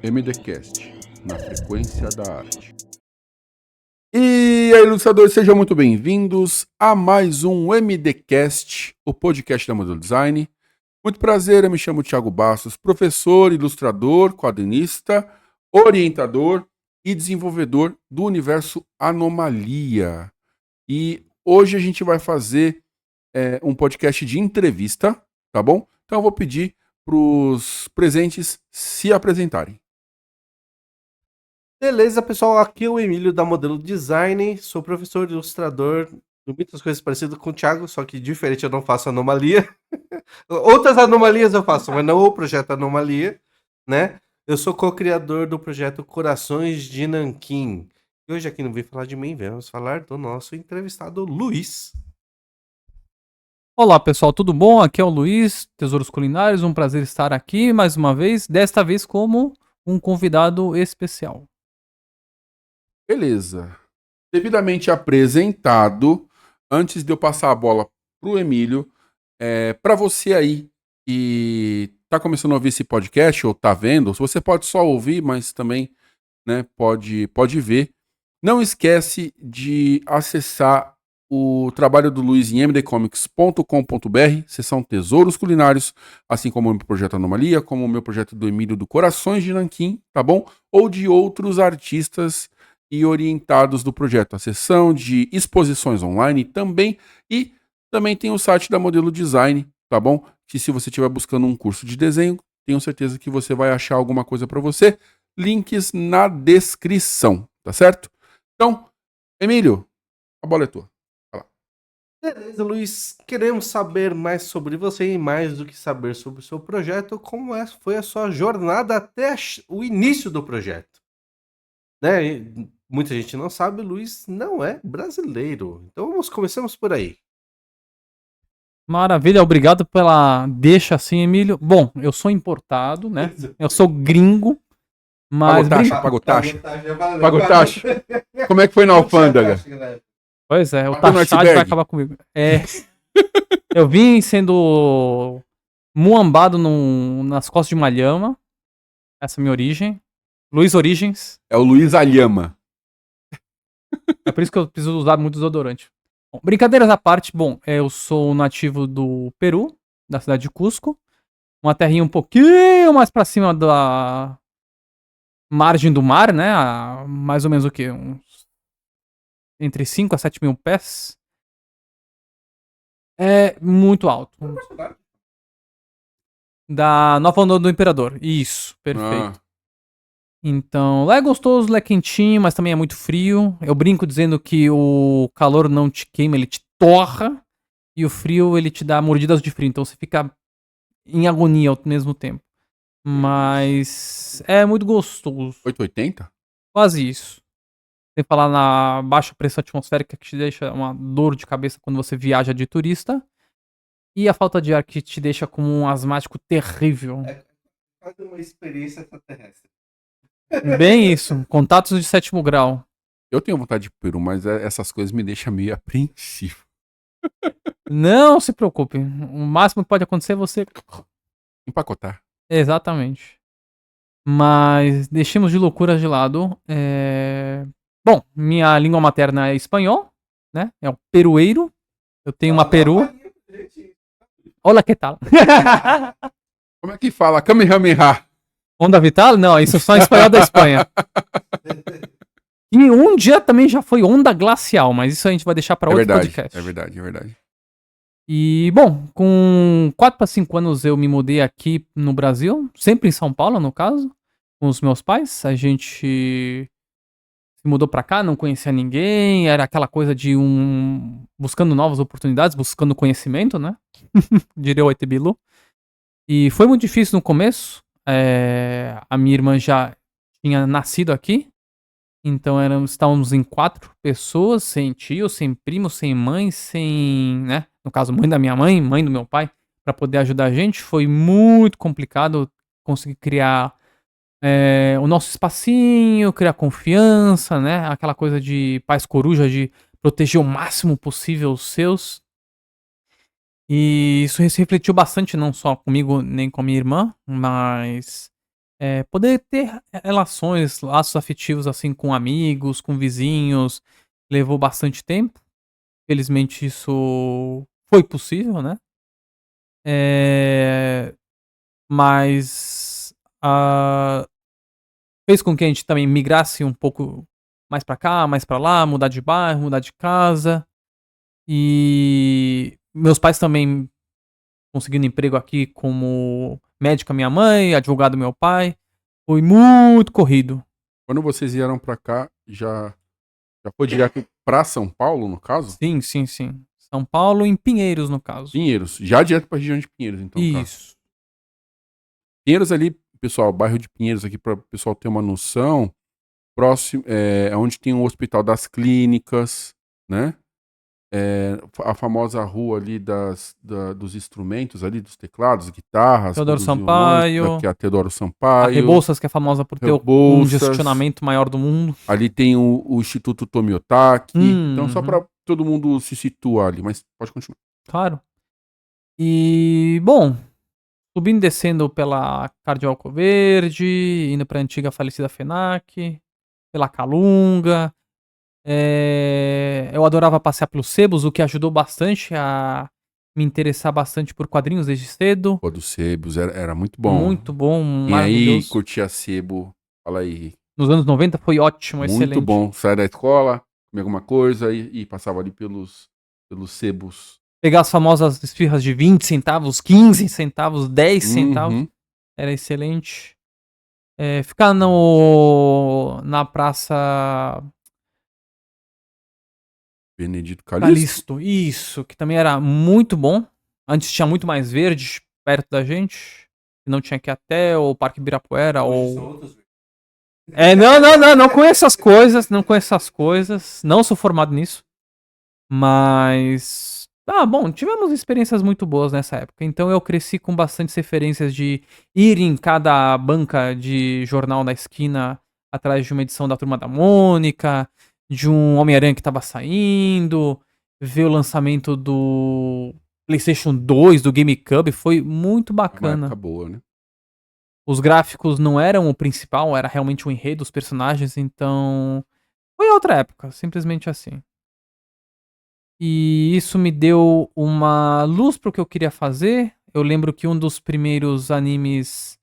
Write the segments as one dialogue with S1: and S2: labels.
S1: MDcast, na frequência da arte. E aí, ilustradores, sejam muito bem-vindos a mais um MDcast, o podcast da Modelo Design. Muito prazer, eu me chamo Thiago Bastos, professor, ilustrador, quadrinista, orientador e desenvolvedor do universo Anomalia. E hoje a gente vai fazer um podcast de entrevista, tá bom? Então eu vou pedir para os presentes se apresentarem.
S2: Beleza, pessoal, aqui é o Emílio da Modelo Design, sou professor ilustrador, muitas coisas parecidas com o Thiago, só que diferente, eu não faço anomalia. Outras anomalias eu faço, mas não o projeto Anomalia, né? Eu sou co-criador do projeto Corações de Nanquim. E hoje aqui não vem falar de mim, vamos falar do nosso entrevistado Luiz.
S3: Olá pessoal, tudo bom? Aqui é o Luiz, Tesouros Culinários, um prazer estar aqui mais uma vez, desta vez como um convidado especial.
S1: Beleza. Devidamente apresentado, antes de eu passar a bola pro Emílio, para você aí que tá começando a ouvir esse podcast ou tá vendo, você pode só ouvir, mas também, né, pode ver. Não esquece de acessar o trabalho do Luiz em mdcomics.com.br, seção Tesouros Culinários, assim como o meu projeto Anomalia, como o meu projeto do Emílio do Corações de Nanquim, tá bom? Ou de outros artistas e orientados do projeto, a seção de exposições online também, e também tem o site da Modelo Design, tá bom? Que se você estiver buscando um curso de desenho, tenho certeza que você vai achar alguma coisa para você. Links na descrição, tá certo? Então, Emílio, a bola é tua.
S2: Beleza, Luiz, queremos saber mais sobre você e mais do que saber sobre o seu projeto, foi a sua jornada até o início do projeto, né? Muita gente não sabe, o Luiz não é brasileiro. Então começamos por aí.
S3: Maravilha, obrigado pela deixa assim, Emílio. Bom, eu sou importado, né? Eu sou gringo, mas...
S1: Pagou taxa? Como é que foi na alfândega?
S3: Pois é, o
S1: Bateu no
S3: taxado
S1: iceberg?
S3: vai acabar comigo. Eu vim sendo muambado nas costas de uma lhama, essa é a minha origem. Luiz Origens.
S1: É o Luiz Alhama.
S3: É por isso que eu preciso usar muito desodorante. Bom, brincadeiras à parte, bom, eu sou nativo do Peru, da cidade de Cusco. Uma terrinha um pouquinho mais pra cima da margem do mar, né? Mais ou menos o quê? Entre 5 a 7 mil pés. É muito alto. Da Nova Onda do Imperador. Isso, perfeito. Então, lá é gostoso, lá é quentinho, mas também é muito frio. Eu brinco dizendo que o calor não te queima, ele te torra. E o frio, ele te dá mordidas de frio. Então você fica em agonia ao mesmo tempo. Mas é muito gostoso.
S1: 880?
S3: Quase isso. Sem falar na baixa pressão atmosférica que te deixa uma dor de cabeça quando você viaja de turista. E a falta de ar que te deixa como um asmático terrível.
S2: É quase uma experiência extraterrestre.
S3: Bem isso. Contatos de 7º grau.
S1: Eu tenho vontade de ir pro Peru, mas essas coisas me deixam meio apreensivo.
S3: Não se preocupe. O máximo que pode acontecer é você...
S1: Empacotar.
S3: Exatamente. Mas deixemos de loucuras de lado. Bom, minha língua materna é espanhol, né? É o perueiro. Eu tenho uma peru. Olá, que tal?
S1: Como é que fala? Kamehameha.
S3: Onda Vital? Não, isso é só em espanhol da Espanha. E um dia também já foi onda glacial, mas isso a gente vai deixar para outro podcast.
S1: É verdade.
S3: E, bom, com 4 para 5 anos eu me mudei aqui no Brasil, sempre em São Paulo, no caso, com os meus pais. A gente se mudou pra cá, não conhecia ninguém, era aquela coisa de buscando novas oportunidades, buscando conhecimento, né? Diria o ET Bilu. E foi muito difícil no começo. A minha irmã já tinha nascido aqui, então estávamos em 4 pessoas, sem tio, sem primo, sem mãe, sem, né? No caso, mãe da minha mãe, mãe do meu pai, pra poder ajudar a gente. Foi muito complicado conseguir criar o nosso espacinho, criar confiança, né? Aquela coisa de pais coruja, de proteger o máximo possível os seus. E isso se refletiu bastante, não só comigo, nem com a minha irmã, mas poder ter relações, laços afetivos, assim, com amigos, com vizinhos, levou bastante tempo. Felizmente isso foi possível, né. Eh, mas, ah, fez com que a gente também migrasse um pouco mais pra cá, mais pra lá, mudar de bairro, mudar de casa. E meus pais também conseguindo emprego aqui como médico a minha mãe, advogado meu pai. Foi muito corrido.
S1: Quando vocês vieram pra cá, já foi direto pra São Paulo, no caso?
S3: Sim, sim, sim. São Paulo, em Pinheiros, no caso.
S1: Pinheiros. Já direto pra região de Pinheiros, então, tá.
S3: Isso.
S1: Pinheiros ali, pessoal, bairro de Pinheiros aqui, para o pessoal ter uma noção, próximo, é onde tem o Hospital das Clínicas, né? A famosa rua ali dos instrumentos ali, dos teclados, guitarras,
S3: Teodoro
S1: dos violões,
S3: Sampaio.
S1: que é a Teodoro
S3: A
S1: Sampaio.
S3: Rebouças, que é famosa por ter o
S1: Rebouças.
S3: congestionamento maior do mundo.
S1: Ali tem o Instituto Tomiotaki. Então, só
S3: Uhum.
S1: para todo mundo se situar ali, mas pode continuar.
S3: Claro. E, bom, subindo e descendo pela Cardeal Verde, indo pra antiga falecida FENAC, pela Calunga. Eu adorava passear pelos sebos, o que ajudou bastante a me interessar bastante por quadrinhos desde cedo.
S1: Pô, dos sebos, era muito bom.
S3: Muito bom,
S1: E aí,
S3: maravilhoso.
S1: curtia sebo. Fala aí.
S3: Nos anos 90 foi ótimo, excelente.
S1: Muito bom. Saia da escola, comia alguma coisa e passava ali pelos sebos.
S3: Pegar as famosas esfirras de 20 centavos, 15 centavos, 10 centavos.
S1: Uhum.
S3: Era excelente. Ficar na praça
S1: Benedito Calixto.
S3: Calixto, isso, que também era muito bom. Antes tinha muito mais verde perto da gente. Não tinha que ir até o Parque Ibirapuera ou... Não conheço as coisas, não conheço as coisas. Não sou formado nisso. Mas... bom, tivemos experiências muito boas nessa época. Então eu cresci com bastantes referências de ir em cada banca de jornal na esquina atrás de uma edição da Turma da Mônica, de um Homem-Aranha que tava saindo, ver o lançamento do PlayStation 2, do GameCube, foi muito
S1: Uma
S3: bacana.
S1: época boa, né?
S3: Os gráficos não eram o principal, era realmente o enredo, os personagens, então... Foi outra época, simplesmente assim. E isso me deu uma luz pro que eu queria fazer. Eu lembro que um dos primeiros animes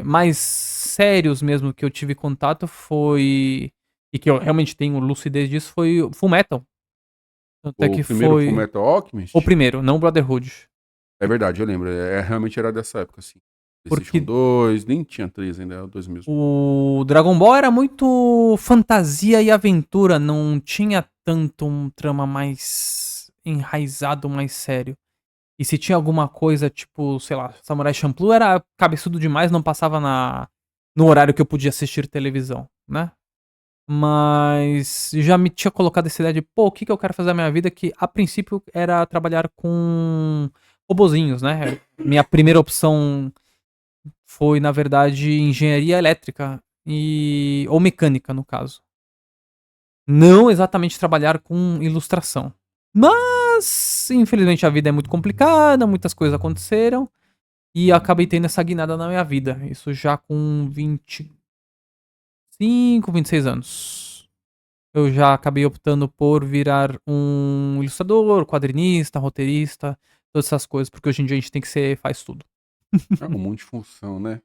S3: mais sérios mesmo que eu tive contato foi... E que eu realmente tenho lucidez disso, foi o Fullmetal. Até que
S1: O primeiro
S3: foi...
S1: Fullmetal Alchemist?
S3: O primeiro, não o Brotherhood.
S1: É verdade, eu lembro. Realmente era dessa época, assim. PlayStation
S3: Porque
S1: 2, nem tinha 3 ainda, era 2 mesmo.
S3: o Dragon Ball era muito fantasia e aventura, não tinha tanto um trama mais enraizado, mais sério. E se tinha alguma coisa, tipo, sei lá, Samurai Champloo era cabeçudo demais, não passava no horário que eu podia assistir televisão, né? Mas já me tinha colocado essa ideia de, pô, o que eu quero fazer na minha vida, que a princípio era trabalhar com robozinhos, né? Minha primeira opção foi, na verdade, engenharia elétrica ou mecânica, no caso. Não exatamente trabalhar com ilustração. Mas, infelizmente, a vida é muito complicada, muitas coisas aconteceram e acabei tendo essa guinada na minha vida. Isso já com 25, 26 anos. Eu já acabei optando por virar um ilustrador, quadrinista, roteirista, todas essas coisas, porque hoje em dia a gente tem que ser, faz tudo.
S1: É um monte de função, né?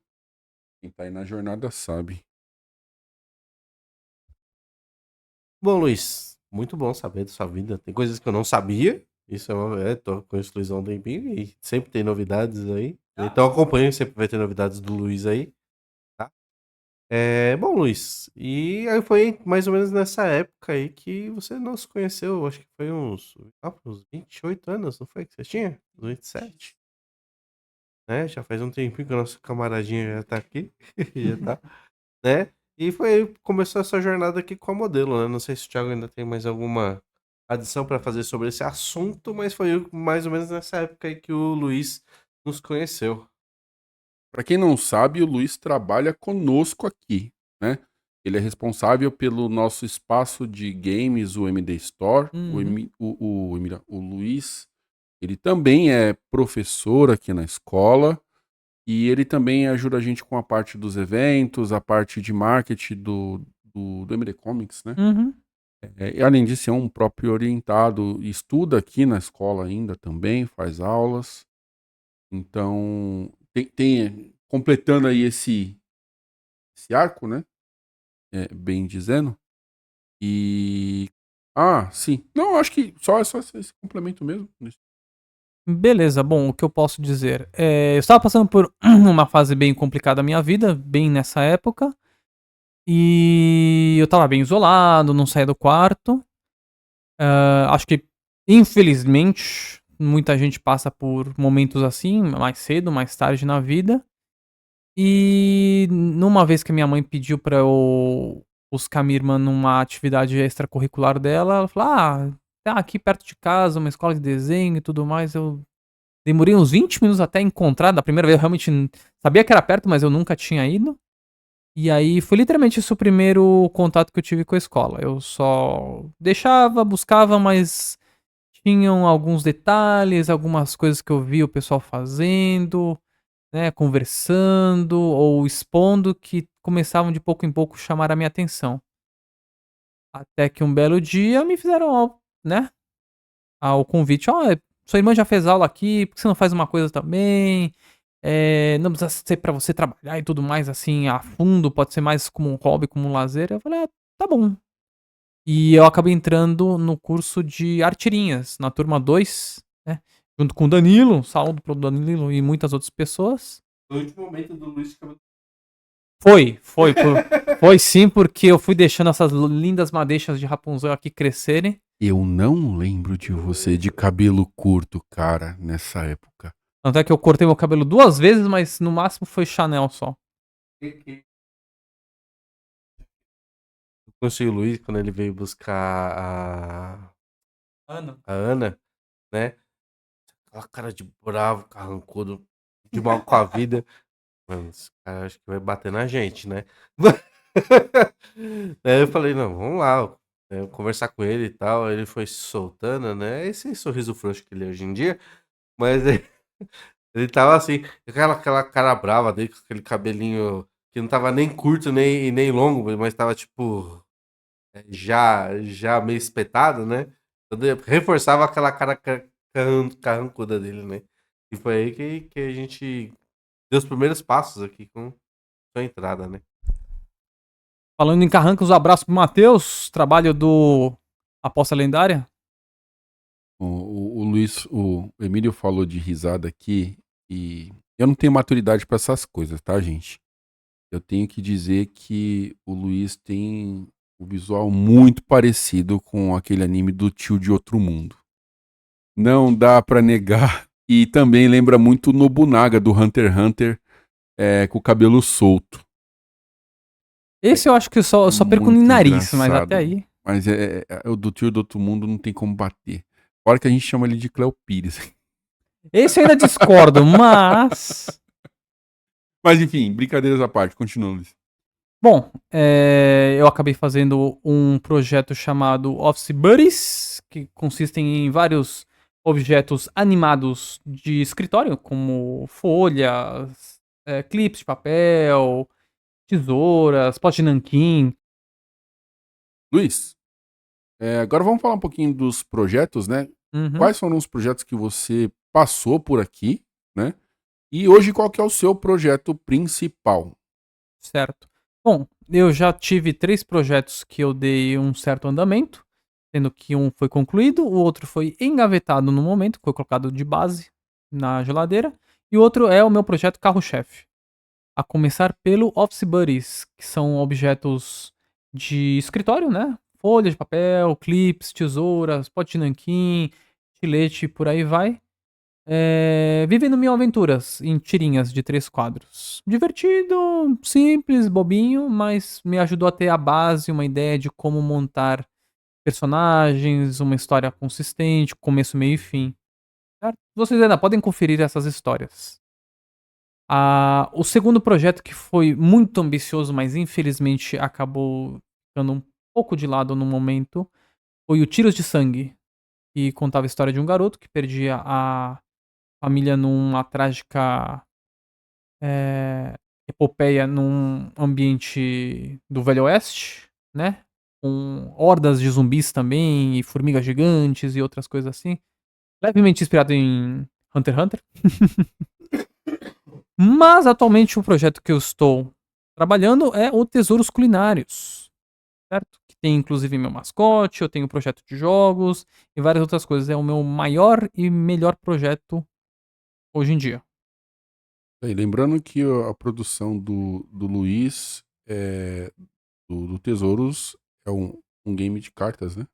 S1: Quem tá aí na jornada sabe.
S2: Bom, Luiz, muito bom saber da sua vida. Tem coisas que eu não sabia. Isso tô com a exclusão do tempinho e sempre tem novidades aí. Então acompanho, sempre vai ter novidades do Luiz aí. Tá? Bom, Luiz, e aí foi mais ou menos nessa época aí que você nos conheceu. Acho que foi uns 28 anos, não foi que você tinha? 27? Já faz um tempinho que o nosso camaradinho já tá aqui. Já tá, né? E começou essa jornada aqui com a modelo, né? Não sei se o Thiago ainda tem mais alguma adição para fazer sobre esse assunto, mas foi mais ou menos nessa época aí que o Luiz nos conheceu.
S1: Pra quem não sabe, o Luiz trabalha conosco aqui, né? Ele é responsável pelo nosso espaço de games, o MD Store.
S3: Uhum.
S1: O Luiz, ele também é professor aqui na escola. E ele também ajuda a gente com a parte dos eventos, a parte de marketing do MD Comics, né?
S3: Uhum.
S1: E além disso, é um próprio orientado, estuda aqui na escola ainda também, faz aulas. Então, completando aí esse arco, né? Bem dizendo. E. Ah, sim. Não, acho que só esse complemento mesmo.
S3: Beleza, bom, o que eu posso dizer? Eu estava passando por uma fase bem complicada da minha vida, bem nessa época. E eu estava bem isolado, não saía do quarto. Acho que, infelizmente, muita gente passa por momentos assim, mais cedo, mais tarde na vida. E numa vez que minha mãe pediu pra eu buscar minha irmã numa atividade extracurricular dela, ela falou: "Ah, tá aqui perto de casa, uma escola de desenho e tudo mais". Eu demorei uns 20 minutos até encontrar, da primeira vez eu realmente sabia que era perto, mas eu nunca tinha ido. E aí foi literalmente esse o primeiro contato que eu tive com a escola. Eu só deixava, buscava, mas tinham alguns detalhes, algumas coisas que eu vi o pessoal fazendo, né, conversando ou expondo que começavam de pouco em pouco chamar a minha atenção. Até que um belo dia me fizeram, né, o convite: "Ó, sua irmã já fez aula aqui, por que você não faz uma coisa também? Não precisa ser pra você trabalhar e tudo mais, assim, a fundo, pode ser mais como um hobby, como um lazer". Eu falei: "Ah, tá bom". E eu acabei entrando no curso de artirinhas, na turma 2, né, junto com o Danilo, um saúdo para o Danilo e muitas outras pessoas.
S2: Foi o último momento do Luiz de cabelo.
S3: Foi sim, porque eu fui deixando essas lindas madeixas de Rapunzel aqui crescerem.
S1: Eu não lembro de você de cabelo curto, cara, nessa época.
S3: Tanto é que eu cortei meu cabelo 2 vezes, mas no máximo foi Chanel só.
S2: Eu conheci o Luiz quando ele veio buscar
S3: Ana.
S2: a Ana, né? Aquela cara de bravo, carrancudo, de mal com a vida. Mano, esse cara acho que vai bater na gente, né? Aí eu falei, não, vamos lá, conversar com ele e tal. Ele foi se soltando, né? Esse sorriso frouxo que ele é hoje em dia. Mas ele tava assim, aquela cara brava dele, com aquele cabelinho que não tava nem curto nem longo, mas tava tipo já meio espetado, né? Então, reforçava aquela cara carrancuda dele, né? E foi aí que a gente deu os primeiros passos aqui com sua entrada, né?
S3: Falando em carrancos, um abraço pro Matheus, trabalho do Aposta Lendária.
S1: O Luiz, o Emílio falou de risada aqui e eu não tenho maturidade pra essas coisas, tá, gente? Eu tenho que dizer que o Luiz tem o visual muito parecido com aquele anime do Tio de Outro Mundo. Não dá pra negar. E também lembra muito o Nobunaga do Hunter x Hunter, com o cabelo solto.
S3: Esse eu acho que eu só perco no
S1: Muito
S3: nariz, mas até
S1: engraçado.
S3: aí.
S1: Mas o do Tio do Outro Mundo não tem como bater. Fora que a gente chama ele de Cleo Pires.
S3: Esse eu ainda discordo, mas.
S1: Mas enfim, brincadeiras à parte, continua, Luiz.
S3: Bom, eu acabei fazendo um projeto chamado Office Buddies, que consistem em vários objetos animados de escritório, como folhas, clipes de papel, tesouras, pote de nanquim.
S1: Luiz, agora vamos falar um pouquinho dos projetos, né?
S3: Uhum,
S1: Quais foram os projetos que você passou por aqui, né? E hoje qual que é o seu projeto principal?
S3: certo. Bom, eu já tive 3 projetos que eu dei um certo andamento, sendo que um foi concluído, o outro foi engavetado no momento, foi colocado de base na geladeira, e o outro é o meu projeto carro-chefe. A começar pelo Office Buddies, que são objetos de escritório, né? Folhas de papel, clips, tesouras, pote de nanquim, estilete, por aí vai. Vivendo mil aventuras em tirinhas de 3 quadros. Divertido, simples, bobinho, mas me ajudou a ter a base, uma ideia de como montar personagens, uma história consistente, começo, meio e fim. Certo? Vocês ainda podem conferir essas histórias. O segundo projeto, que foi muito ambicioso, mas infelizmente acabou ficando um pouco de lado no momento, foi o Tiros de Sangue, que contava a história de um garoto que perdia a família numa trágica epopeia num ambiente do Velho Oeste, né? Com hordas de zumbis também, e formigas gigantes e outras coisas assim. Levemente inspirado em Hunter x Hunter. Mas atualmente o projeto que eu estou trabalhando é o Tesouros Culinários, certo? Que tem inclusive meu mascote, eu tenho um projeto de jogos e várias outras coisas. É o meu maior e melhor projeto hoje em dia.
S1: E lembrando que a produção do Luiz, do Tesouros, é um game de cartas, né?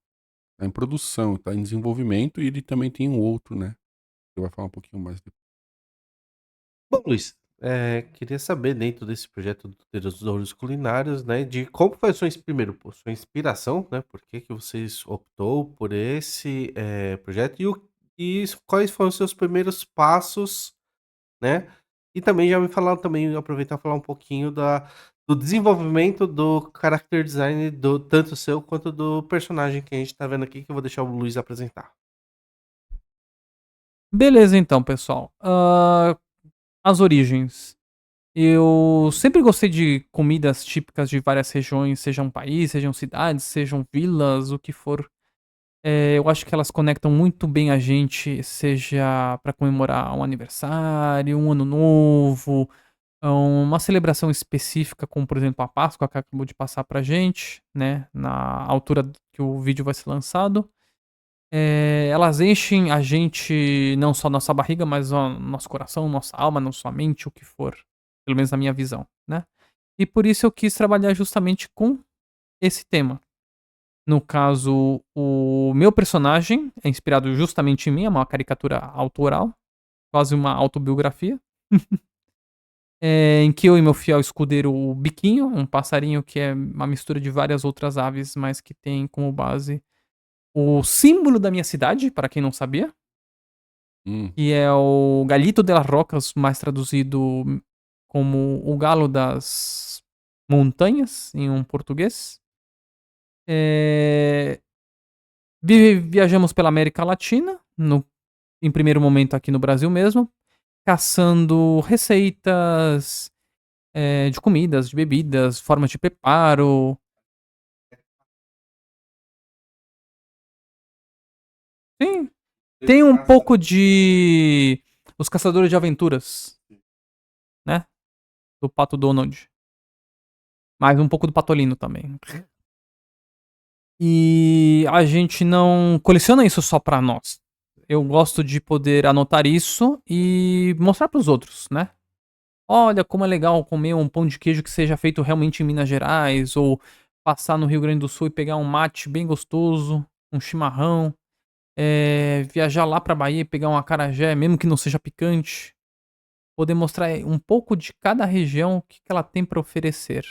S1: Tá em produção, tá em desenvolvimento e ele também tem um outro, né? Você vai falar um pouquinho mais depois.
S2: Bom, Luiz, queria saber dentro desse projeto do Tesouros Culinários, né, de como foi a primeiro, pô, sua inspiração, né? Por que que vocês optou por esse projeto e quais foram os seus primeiros passos, né? E também já me falar também, aproveitar e falar um pouquinho do desenvolvimento do character design do tanto seu quanto do personagem que a gente tá vendo aqui, que eu vou deixar o Luiz apresentar.
S3: Beleza, então, pessoal. As origens. Eu sempre gostei de comidas típicas de várias regiões, sejam países, sejam cidades, sejam vilas, o que for. Eu acho que elas conectam muito bem a gente, seja para comemorar um aniversário, um ano novo, uma celebração específica, como por exemplo a Páscoa que acabou de passar pra gente, né? Na altura que o vídeo vai ser lançado. Elas enchem a gente, não só nossa barriga, mas o nosso coração, nossa alma, nossa mente, o que for. Pelo menos na minha visão, né? E por isso eu quis trabalhar justamente com esse tema. No caso, o meu personagem é inspirado justamente em mim, é uma caricatura autoral, quase uma autobiografia. Em que eu e meu fiel escudeiro, o Biquinho, um passarinho que é uma mistura de várias outras aves, mas que tem como base o símbolo da minha cidade, para quem não sabia,
S1: Hum,
S3: que é o Galito de las Rocas, mais traduzido como o Galo das Montanhas, em um português. É, Viajamos pela América Latina, em primeiro momento aqui no Brasil mesmo, caçando receitas de comidas, de bebidas, formas de preparo. Sim, tem um pouco de Os Caçadores de Aventuras, né? Do Pato Donald. Mas um pouco do Patolino também. E a gente não coleciona isso só pra nós. Eu gosto de poder anotar isso e mostrar pros outros, né? Olha como é legal comer um pão de queijo que seja feito realmente em Minas Gerais, ou passar no Rio Grande do Sul e pegar um mate bem gostoso, um chimarrão, viajar lá pra Bahia e pegar um acarajé, mesmo que não seja picante. Poder mostrar um pouco de cada região, o que ela tem pra oferecer.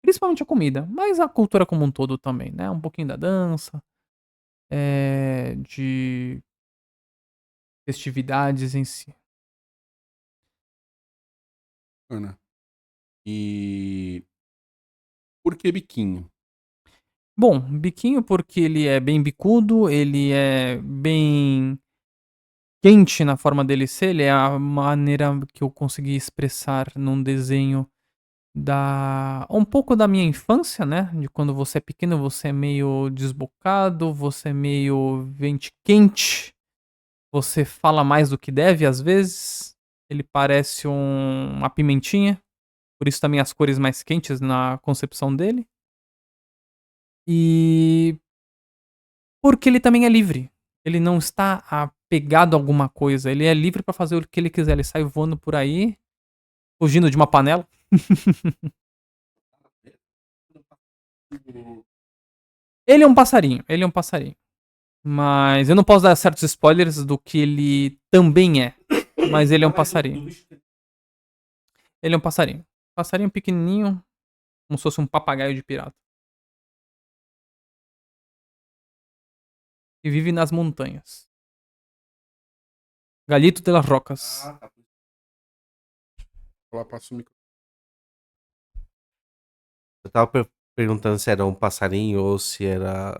S3: Principalmente a comida, mas a cultura como um todo também, né? Um pouquinho da dança, de festividades em si.
S1: Ana. E por que biquinho?
S3: Bom, biquinho porque ele é bem bicudo, ele é bem quente na forma dele ser, ele é a maneira que eu consegui expressar num desenho da um pouco da minha infância, né, de quando você é pequeno, você é meio desbocado, você é meio vente quente, você fala mais do que deve às vezes, ele parece uma pimentinha, por isso também as cores mais quentes na concepção dele. E porque ele também é livre. Ele não está apegado a alguma coisa. Ele é livre pra fazer o que ele quiser. Ele sai voando por aí, fugindo de uma panela. Ele é um passarinho. Ele é um passarinho. Mas eu não posso dar certos spoilers do que ele também é. Mas ele é um passarinho. Ele é um passarinho. Passarinho pequenininho, como se fosse um papagaio de pirata. E vive nas montanhas. Galito de las Rocas.
S2: Tá.
S1: Lá passa o microfone.
S2: Eu estava perguntando se era um passarinho ou se era,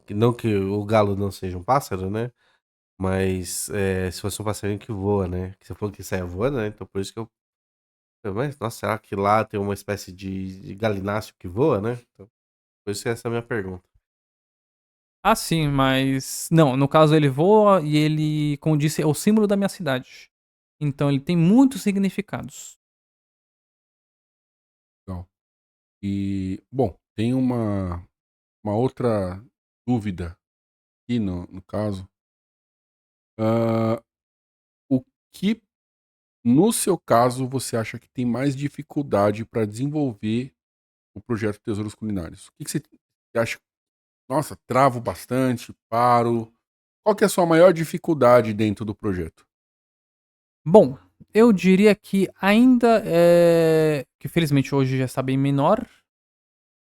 S2: não que o galo não seja um pássaro, né, mas, se fosse um passarinho que voa, né, que você falou que saia voando, né, então por isso que eu Mas, nossa, será que lá tem uma espécie de galináceo que voa, né? Então, por isso que essa é a minha pergunta.
S3: Ah, sim, mas. Não, no caso ele voa e ele, como disse, é o símbolo da minha cidade. Então ele tem muitos significados.
S1: Legal. E, bom, tem uma outra dúvida aqui no caso. Ah, o que, no seu caso, você acha que tem mais dificuldade para desenvolver o projeto Tesouros Culinários? O que você acha? Nossa, travo bastante, paro. Qual que é a sua maior dificuldade dentro do projeto?
S3: Bom, eu diria que ainda é. Que felizmente hoje já está bem menor,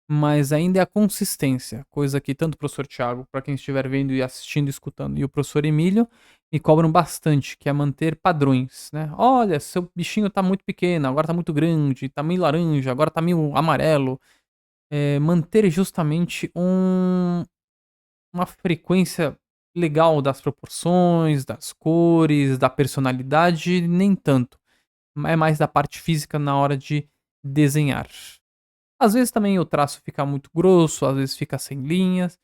S3: mas ainda é a consistência. Coisa que tanto o professor Thiago, para quem estiver vendo e assistindo e escutando, e o professor Emílio me cobram bastante, que é manter padrões, né? Olha, seu bichinho tá muito pequeno, agora tá muito grande, tá meio laranja, agora tá meio amarelo. Manter justamente uma frequência legal das proporções, das cores, da personalidade, nem tanto. É mais da parte física na hora de desenhar. Às vezes também o traço fica muito grosso, às vezes fica sem linhas,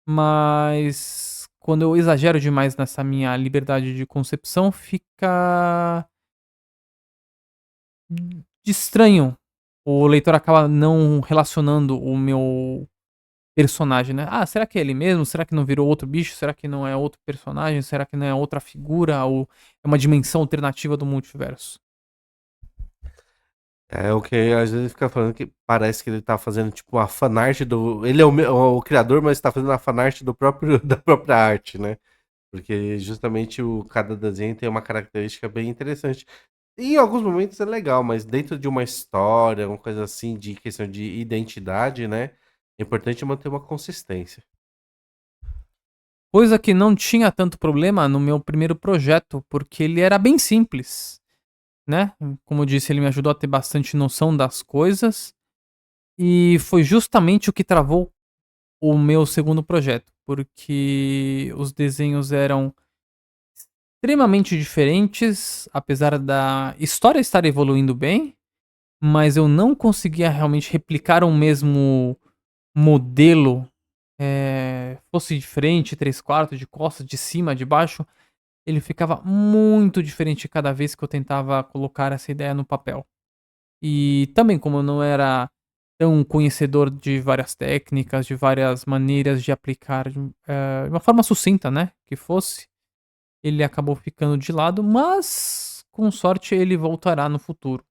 S3: mas quando eu exagero demais nessa minha liberdade de concepção, fica de estranho. O leitor acaba não relacionando o meu personagem, né? Ah, será que é ele mesmo? Será que não virou outro bicho? Será que não é outro personagem? Será que não é outra figura? Ou é uma dimensão alternativa do multiverso?
S2: É o que às vezes fica falando que parece que ele tá fazendo tipo a fanart do. Ele é o criador, mas tá fazendo a fanart do próprio, da própria arte, né? Porque justamente cada desenho tem uma característica bem interessante. E em alguns momentos é legal, mas dentro de uma história, uma coisa assim, de questão de identidade, né? É importante manter uma consistência.
S3: Coisa que não tinha tanto problema no meu primeiro projeto, porque ele era bem simples, né? Como eu disse, ele me ajudou a ter bastante noção das coisas. E foi justamente o que travou o meu segundo projeto, porque os desenhos eram extremamente diferentes, apesar da história estar evoluindo bem, mas eu não conseguia realmente replicar o mesmo modelo, fosse de frente, 3/4, de costas, de cima, de baixo, ele ficava muito diferente cada vez que eu tentava colocar essa ideia no papel. E também, como eu não era tão conhecedor de várias técnicas, de várias maneiras de aplicar de uma forma sucinta, né, que fosse, ele acabou ficando de lado, mas com sorte ele voltará no futuro.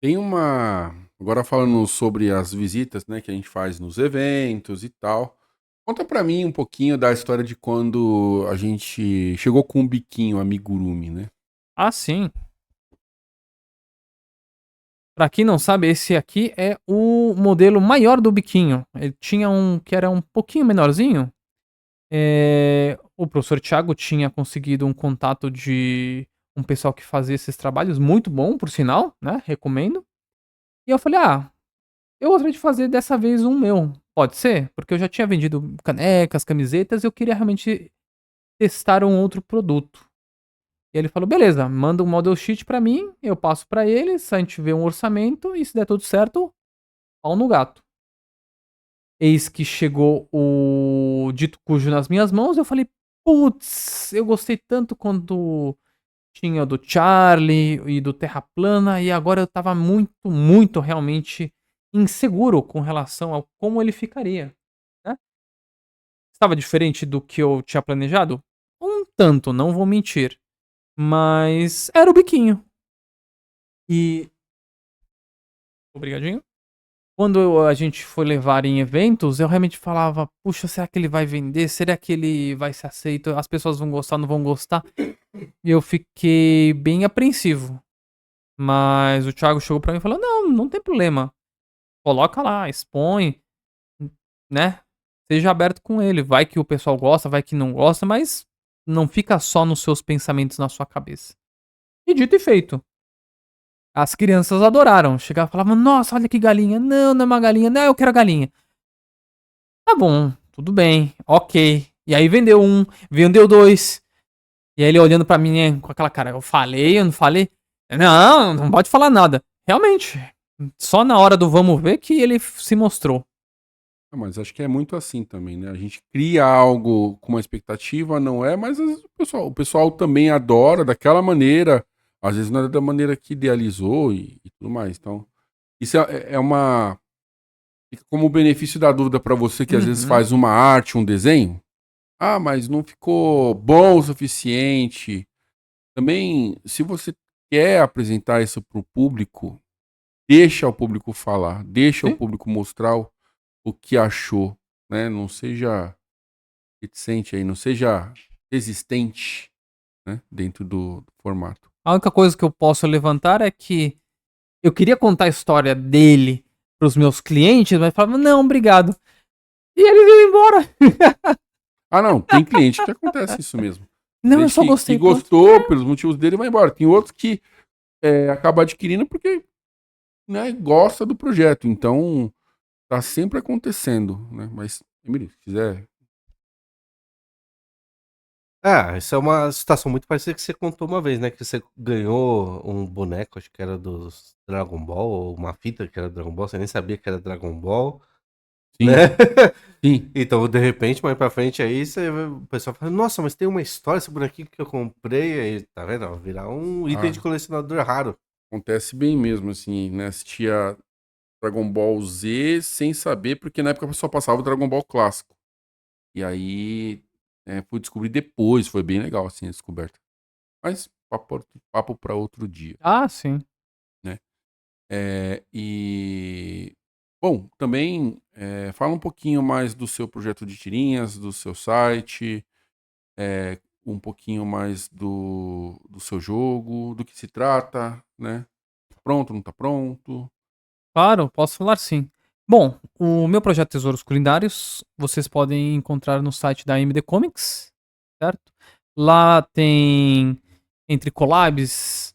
S1: Tem uma. Agora falando sobre as visitas, né, que a gente faz nos eventos e tal. Conta pra mim um pouquinho da história de quando a gente chegou com um biquinho amigurumi, né?
S3: Ah, sim. Pra quem não sabe, esse aqui é o modelo maior do biquinho. Ele tinha um que era um pouquinho menorzinho. O professor Thiago tinha conseguido um contato de um pessoal que fazia esses trabalhos, muito bom, por sinal, né? Recomendo. E eu falei, eu gostaria de fazer dessa vez um meu. Pode ser? Porque eu já tinha vendido canecas, camisetas, e eu queria realmente testar um outro produto. E ele falou: beleza, manda um model sheet pra mim, eu passo pra eles, a gente vê um orçamento e se der tudo certo, pau no gato. Eis que chegou o dito cujo nas minhas mãos, eu falei: putz, eu gostei tanto quando tinha do Charlie e do Terra Plana, e agora eu tava muito, muito realmente inseguro com relação ao como ele ficaria, né. Estava diferente do que eu tinha planejado? Um tanto, não vou mentir, mas era o biquinho. E obrigadinho. Quando a gente foi levar em eventos, eu realmente falava: "Puxa, será que ele vai vender? Será que ele vai ser aceito? As pessoas vão gostar, não vão gostar?" E eu fiquei bem apreensivo. Mas o Thiago chegou pra mim e falou: "Não, não tem problema. Coloca lá, expõe, né? Seja aberto com ele. Vai que o pessoal gosta, vai que não gosta, mas não fica só nos seus pensamentos na sua cabeça." E dito e feito. As crianças adoraram. Chegavam e falavam: "Nossa, olha que galinha. Não, não é uma galinha. Não, eu quero a galinha." Tá bom, tudo bem, ok. E aí vendeu um, vendeu dois. E aí ele olhando pra mim, né, com aquela cara: "Eu falei, eu não falei?" Não pode falar nada. Realmente, só na hora do vamos ver que ele se mostrou.
S1: Mas acho que é muito assim também, né? A gente cria algo com uma expectativa, não é, mas às vezes o pessoal também adora daquela maneira, às vezes não é da maneira que idealizou e tudo mais. Então, isso é uma. Fica como o benefício da dúvida para você que às vezes
S3: Uhum.
S1: faz uma arte, um desenho. Ah, mas não ficou bom o suficiente. Também, se você quer apresentar isso para o público, deixa o público falar, deixa o
S3: Sim.
S1: público mostrar o que achou, né? Não seja reticente aí, não seja resistente, né? Dentro do formato.
S3: A única coisa que eu posso levantar é que eu queria contar a história dele pros meus clientes, mas falavam, não, obrigado. E ele veio embora.
S1: Ah, não, tem cliente que acontece isso mesmo.
S3: Não, eu
S1: Cliente
S3: só
S1: que
S3: gostei, pronto.
S1: gostou pelos motivos dele vai embora. Tem outros que acaba adquirindo porque, né, gosta do projeto. Então, tá sempre acontecendo, né? Mas, Emílio, se quiser.
S2: Essa é uma situação muito parecida que você contou uma vez, né? Que você ganhou um boneco, acho que era dos Dragon Ball, ou uma fita que era Dragon Ball, você nem sabia que era Dragon Ball, né?
S1: Sim, sim.
S2: Então, de repente, mais pra frente aí, o pessoal fala, nossa, mas tem uma história esse bonequinho que eu comprei, aí, tá vendo? Ó, virar um item de
S1: Ah,
S2: colecionador raro.
S1: acontece bem mesmo, assim, né? Assistia Dragon Ball Z sem saber, porque na época só passava o Dragon Ball clássico. E aí, fui descobrir depois, foi bem legal, assim, a descoberta. Mas papo para outro dia,
S3: Ah, sim.
S1: né? Bom, também fala um pouquinho mais do seu projeto de tirinhas, do seu site, um pouquinho mais do seu jogo, do que se trata, né? Pronto, não tá pronto?
S3: Claro, posso falar sim. Bom, o meu projeto Tesouros Culinários, vocês podem encontrar no site da MD Comics, certo? Lá tem, entre collabs,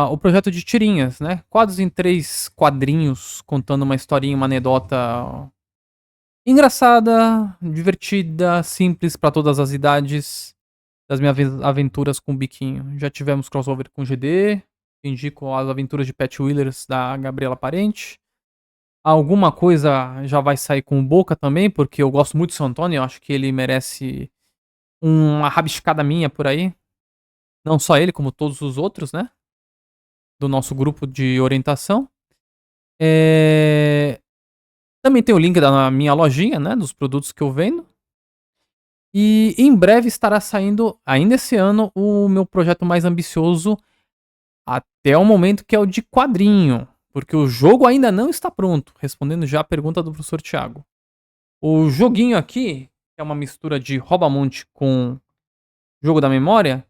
S3: o projeto de tirinhas, né? Quadros em 3 quadrinhos, contando uma historinha, uma anedota engraçada, divertida, simples para todas as idades, das minhas aventuras com o Biquinho. Já tivemos crossover com GD, indico as aventuras de Pet Wheelers da Gabriela Parente. Alguma coisa já vai sair com o Boca também, porque eu gosto muito do Seu Antônio, eu acho que ele merece uma rabiscada minha por aí. Não só ele, como todos os outros, né? Do nosso grupo de orientação. É... Também tem o link da minha lojinha, né? Dos produtos que eu vendo. E em breve estará saindo, ainda esse ano, o meu projeto mais ambicioso até o momento, que é o de quadrinho. Porque o jogo ainda não está pronto. Respondendo já a pergunta do professor Thiago. O joguinho aqui, que é uma mistura de Rouba-Monte com Jogo da Memória,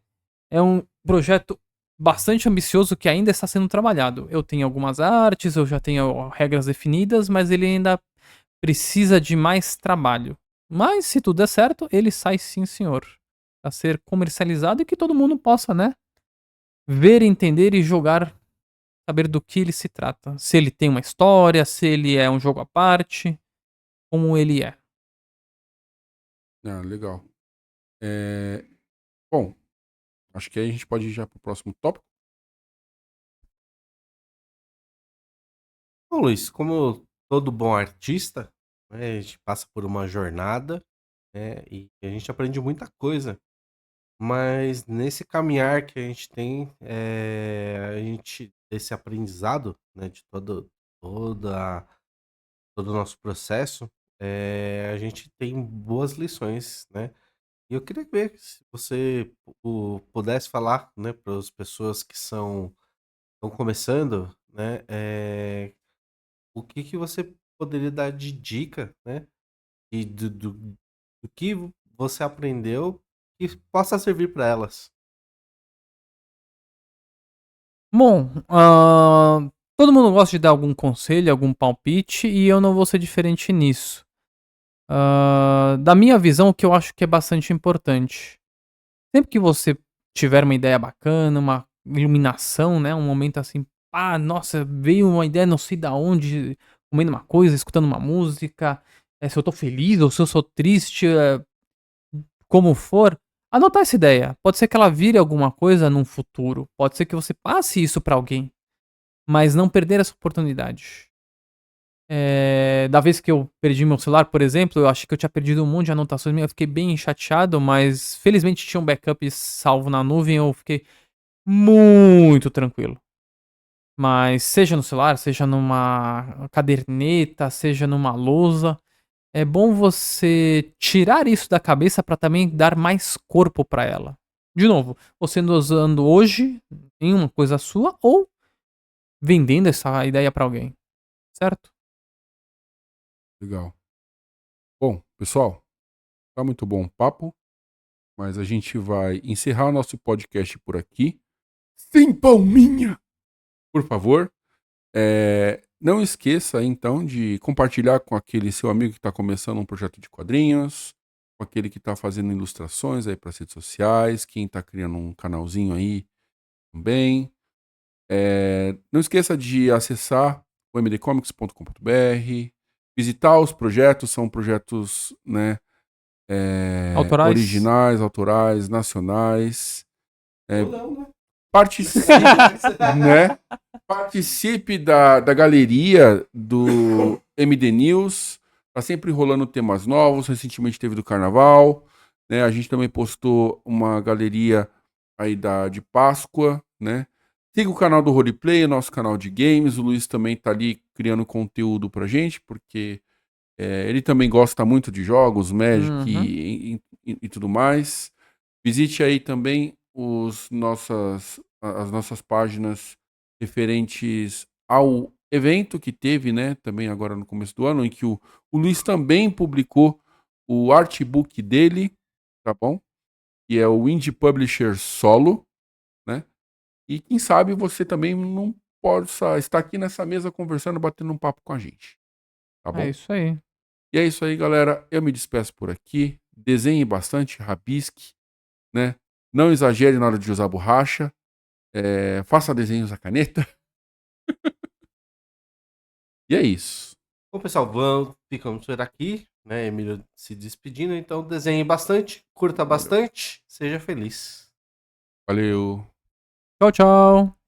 S3: é um projeto bastante ambicioso que ainda está sendo trabalhado. Eu tenho algumas artes, eu já tenho regras definidas, mas ele ainda precisa de mais trabalho. Mas se tudo der certo, ele sai sim, senhor. Para ser comercializado e que todo mundo possa, né? Ver, entender e jogar, saber do que ele se trata. Se ele tem uma história, se ele é um jogo à parte, como ele é.
S1: Ah, legal. Bom, acho que aí a gente pode ir já pro próximo tópico.
S2: Bom, Luiz, como todo bom artista, né, a gente passa por uma jornada, né, e a gente aprende muita coisa. Mas nesse caminhar que a gente tem, a gente esse aprendizado, né, de toda todo o nosso processo, a gente tem boas lições, né. E eu queria ver se você pudesse falar, né, para as pessoas que estão começando, né, o que que você poderia dar de dica, né, e do que você aprendeu que possa servir para elas?
S3: Bom, todo mundo gosta de dar algum conselho, algum palpite, e eu não vou ser diferente nisso. Da minha visão, o que eu acho que é bastante importante. Sempre que você tiver uma ideia bacana, uma iluminação, né? Um momento assim, nossa, veio uma ideia não sei da onde, comendo uma coisa, escutando uma música, se eu tô feliz ou se eu sou triste, como for, anotar essa ideia. Pode ser que ela vire alguma coisa num futuro. Pode ser que você passe isso pra alguém. Mas não perder essa oportunidade. Da vez que eu perdi meu celular, por exemplo, eu achei que eu tinha perdido um monte de anotações minhas, eu fiquei bem chateado, mas felizmente tinha um backup salvo na nuvem, eu fiquei muito tranquilo. Mas seja no celular, seja numa caderneta, seja numa lousa, é bom você tirar isso da cabeça para também dar mais corpo para ela. De novo, você usando hoje em uma coisa sua ou vendendo essa ideia para alguém, certo?
S1: Legal. Bom, pessoal, tá muito bom o papo, mas a gente vai encerrar o nosso podcast por aqui. Sem palminha! Por favor, não esqueça, então, de compartilhar com aquele seu amigo que está começando um projeto de quadrinhos, com aquele que está fazendo ilustrações aí para as redes sociais, quem está criando um canalzinho aí também. Não esqueça de acessar o mdcomics.com.br, visitar os projetos, são projetos, né,
S3: Autorais.
S1: originais, autorais, nacionais.
S2: Ou não, né?
S1: Participe, né? Participe da galeria do MD News. Tá sempre rolando temas novos. Recentemente teve do Carnaval, né? A gente também postou uma galeria aí de Páscoa, né? Siga o canal do Roleplay, nosso canal de games. O Luiz também tá ali criando conteúdo pra gente, porque ele também gosta muito de jogos, Magic e tudo mais. Visite aí também as nossas páginas referentes ao evento que teve, né, também agora no começo do ano, em que o Luiz também publicou o artbook dele, tá bom? Que é o Indie Publisher Solo, né? E quem sabe você também não possa estar aqui nessa mesa conversando, batendo um papo com a gente, tá bom?
S3: É isso aí.
S1: E é isso aí, galera. Eu me despeço por aqui. Desenhe bastante, rabisque, né? Não exagere na hora de usar borracha. Faça desenhos à caneta. E é isso.
S2: Bom, pessoal, ficamos por aqui, né? Emílio se despedindo, então desenhe bastante, curta bastante, seja feliz.
S1: Valeu.
S3: Tchau, tchau.